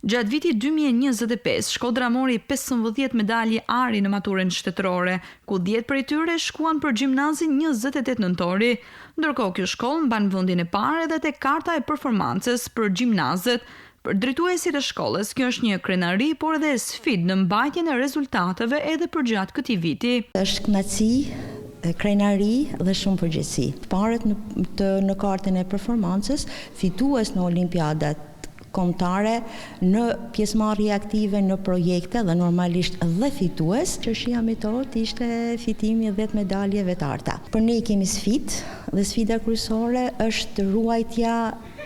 Gjatë vitit 2025, Shkodra mori 15 medalje ari në maturën shtetërore, ku 10 prej tyre shkuan për gjimnazin 28 nëntori. Ndërkohë kjo shkollë mban vendin e parë edhe te karta e performancës për gjimnazet. Për drejtuesit e shkollës, kjo është një krenari, por edhe sfidë në mbajtjen e rezultateve edhe për gjatë këtij viti. Është kënaqësi, krenari dhe shumë përgjegjësi. Paret në kartën e performancës, fitues në olimpiadat kombëtare, në pjesëmarrje aktive në projekte dhe normalisht dhe fitues. Çështja metot ishte fitimi 10 medaljeve të arta. Për ne kemi sfidë dhe sfida kryesore është ruajtja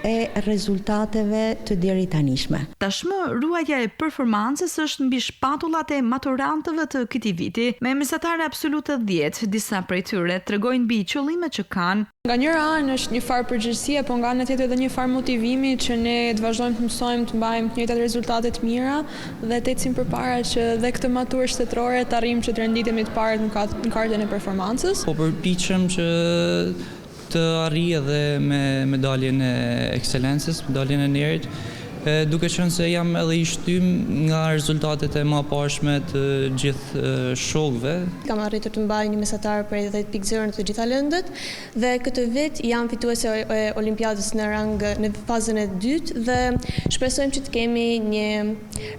e rezultateve të deri tanishme. Tashmë ruajtja e performancës është mbi shpatullat e maturantëve të këtij viti. Me mesatare absolute 10, disa prej tyre tregojnë mbi qëllimet që kanë. Nga njëra anë është një farë përgjegjësie, por nga ana tjetër edhe një farë motivimi që ne të vazhdojmë të mësojmë të mbajmë të njëjtat rezultate të mira dhe të ecim përpara që dhe këtë maturë shtetërore të arrijmë që të renditemi të parët në kartën e performancës. Po përpiqem që të arrij edhe me medaljen e ekselencës, medaljen e nderit, duke qenë se jam edhe i shtym nga rezultatet e mëparshme të gjithë shokëve. Kam arritur të mbaj një mesatar prej 10.0 në të gjitha lëndët dhe këtë vit jam fituese e olimpiadës në rang në fazën e dytë dhe shpresojmë që të kemi një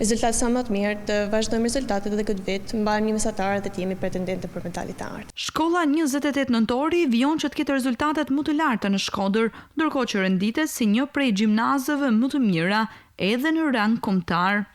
rezultat sa më të mirë, të vazhdojmë rezultatet dhe këtë vit mbajmë një mesatar dhe të jemi pretendentë për medaljet e artë. Shkolla 28 nëntori vijon që të ketë rezultatet më të larta në Shkodër, ndërkohë që renditet si një prej gjimnazeve më të mira edhe në rang kombëtar.